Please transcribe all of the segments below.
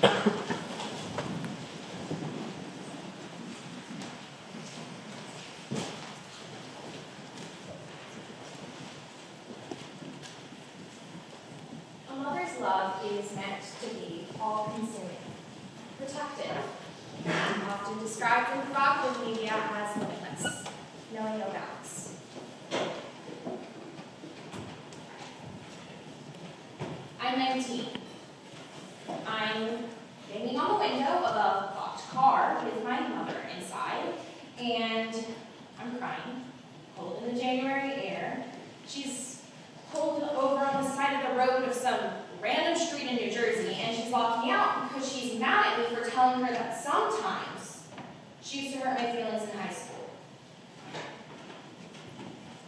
A mother's love is meant to be all-consuming, protective, often described in provocative media as limitless, knowing no bounds. I'm 19. I'm hanging on the window of a locked car with my mother inside, and I'm crying, cold in the January air. She's pulled over on the side of the road of some random street in New Jersey, and she's locked me out because she's mad at me for telling her that sometimes she used to hurt my feelings in high school.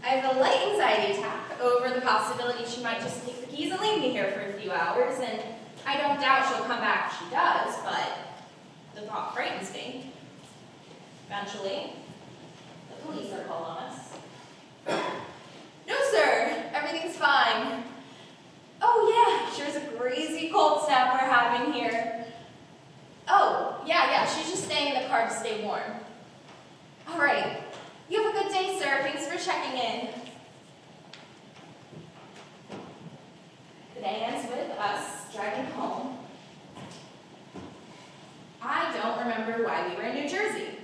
I have a light anxiety attack over the possibility she might just take the keys and leave me here for a few hours, and I don't doubt she'll come back if she does, but the thought frightens me. Eventually, the police are called on us. No, sir, everything's fine. Oh, yeah, sure's a crazy cold snap we're having here. Oh, yeah, she's just staying in the car to stay warm. All right, you have a good day, sir. Thanks for checking in. The day ends with us driving home. I don't remember why we were in New Jersey.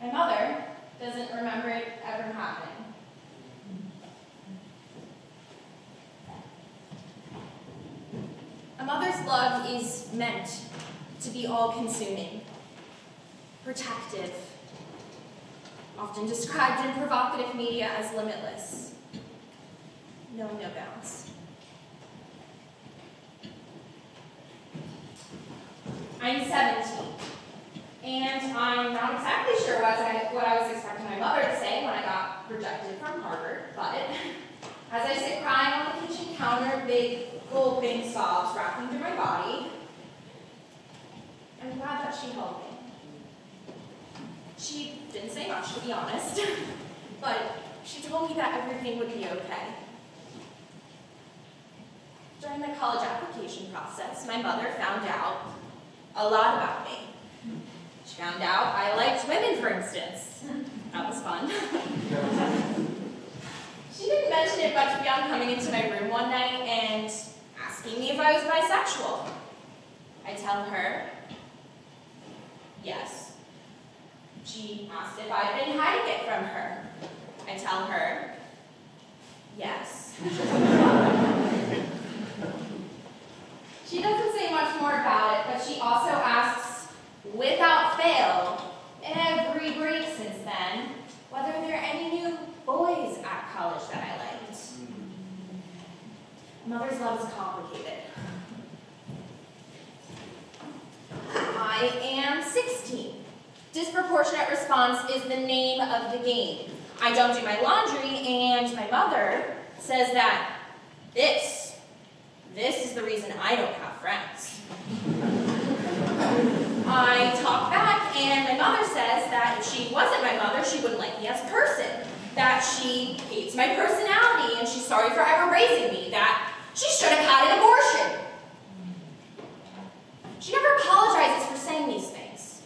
My mother doesn't remember it ever happening. A mother's love is meant to be all-consuming, protective, often described in provocative media as limitless, knowing no bounds. I'm 17, and I'm not exactly sure what I was expecting my mother to say when I got rejected from Harvard, but as I sit crying on the kitchen counter, big gulping sobs racking through my body, I'm glad that she held me. She didn't say much, to be honest, but she told me that everything would be okay. During the college application process, my mother found out a lot about me. She found out I liked women, for instance. That was fun. She didn't mention it much beyond coming into my room one night and asking me if I was bisexual. I tell her, yes. She asked if I'd been hiding it from her. I tell her, yes. She doesn't say much more about it, but she also asks, without fail, every break since then, whether there are any new boys at college that I liked. Mother's love is complicated. I am 16. Disproportionate response is the name of the game. I don't do my laundry, and my mother says that this is the reason I don't have friends. I talk back, and my mother says that if she wasn't my mother, she wouldn't like me as a person, that she hates my personality, and she's sorry for ever raising me, that she should have had an abortion. She never apologizes for saying these things.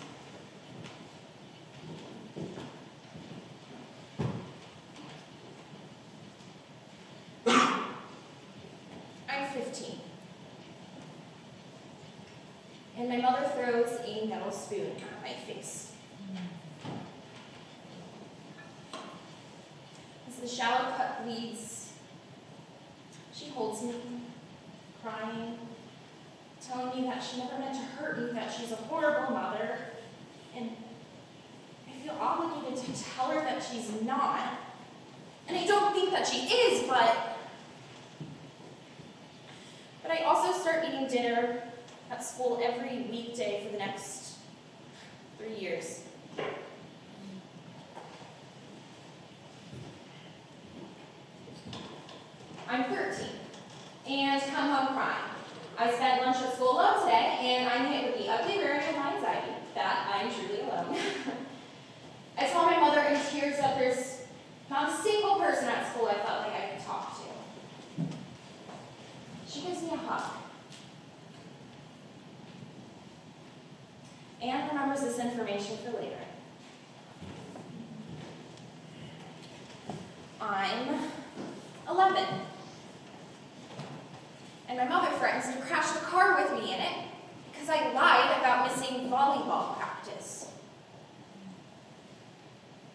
I'm 15. And my mother throws a metal spoon at my face. As the shallow cut bleeds, she holds me, crying, telling me that she never meant to hurt me, that she's a horrible mother, and I feel obligated to tell her that she's not. And I don't think that she is, but I also start eating dinner at school every weekday for the next 3 years. I'm 13 and come home crying. I spent lunch at school alone today, and I'm hit with the ugly variant of my anxiety that I'm truly alone. I told my mother in tears that there's not a single person at school I felt like I could talk to. She gives me a hug. was this information for later. I'm 11. And my mother threatens to crash the car with me in it because I lied about missing volleyball practice.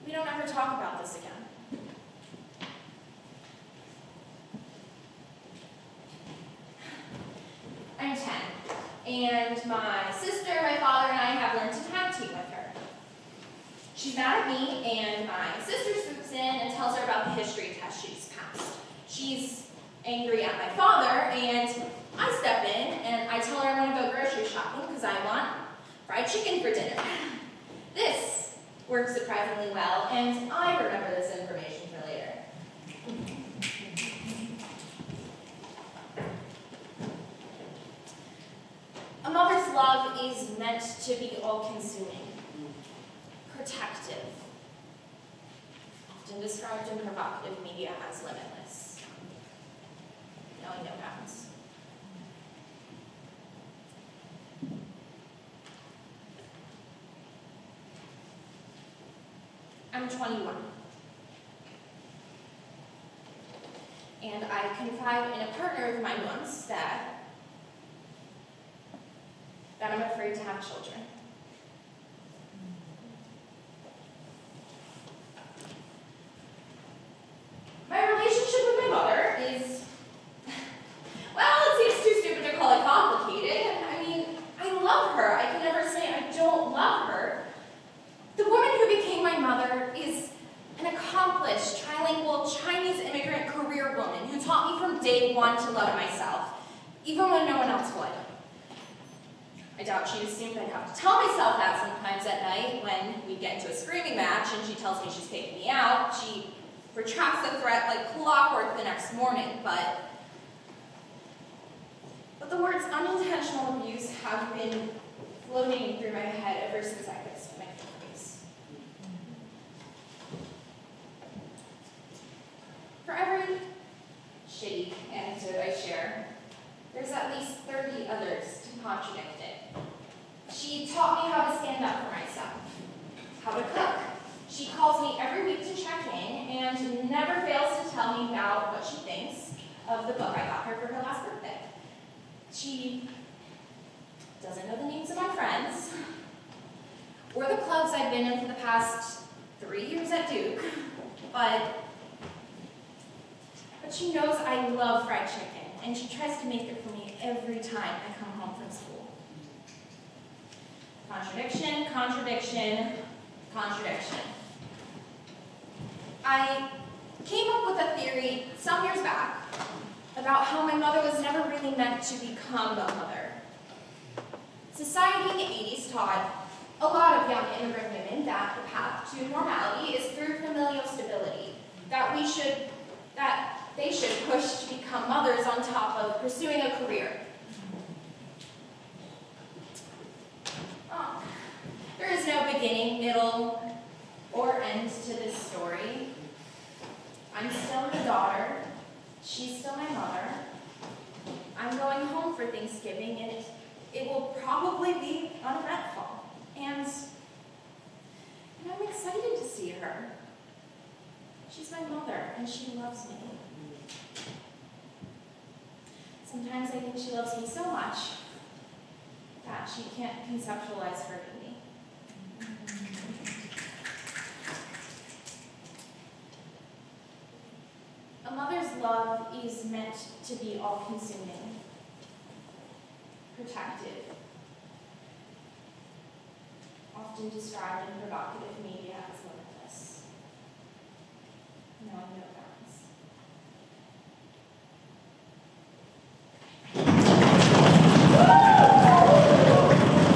We don't ever talk about this again. I'm 10, and my sister, my father, and I have learned to tag team with her. She's mad at me, and my sister swoops in and tells her about the history test she's passed. She's angry at my father, and I step in, and I tell her I want to go grocery shopping because I want fried chicken for dinner. This works surprisingly well, and I remember this information for later. A mother's love is meant to be all-consuming, protective, often described in provocative media as limitless. Knowing no bounds. I'm 21. And I confide in a partner of mine once that I'm afraid to have children. My relationship with my mother is, well, it seems too stupid to call it complicated. I mean, I love her. I can never say I don't love her. The woman who became my mother is an accomplished, trilingual, Chinese immigrant career woman who taught me from day one to love myself, even when no one else would. I doubt she assumed I'd have to tell myself that sometimes at night when we get into a screaming match and she tells me she's taking me out. She retracts the threat like clockwork the next morning, but the words unintentional abuse have been floating through my head ever since I could stomach the face. For every shitty anecdote I share, there's at least 30 others to contradict it. She taught me how to stand up for myself, how to cook. She calls me every week to check in and never fails to tell me about what she thinks of the book I got her for her last birthday. She doesn't know the names of my friends or the clubs I've been in for the past 3 years at Duke, but she knows I love fried chicken, and she tries to make it for me every time I come home from school. Contradiction, contradiction, contradiction. I came up with a theory some years back about how my mother was never really meant to become a mother. Society in the 80s taught a lot of young immigrant women that the path to normality is through familial stability, that they should push to become mothers on top of pursuing a career. There is no beginning, middle, or end to this story. I'm still her daughter. She's still my mother. I'm going home for Thanksgiving, and it will probably be uneventful. And I'm excited to see her. She's my mother, and she loves me. Sometimes I think she loves me so much that she can't conceptualize hurting me. A mother's love is meant to be all-consuming, protective, often described in provocative media as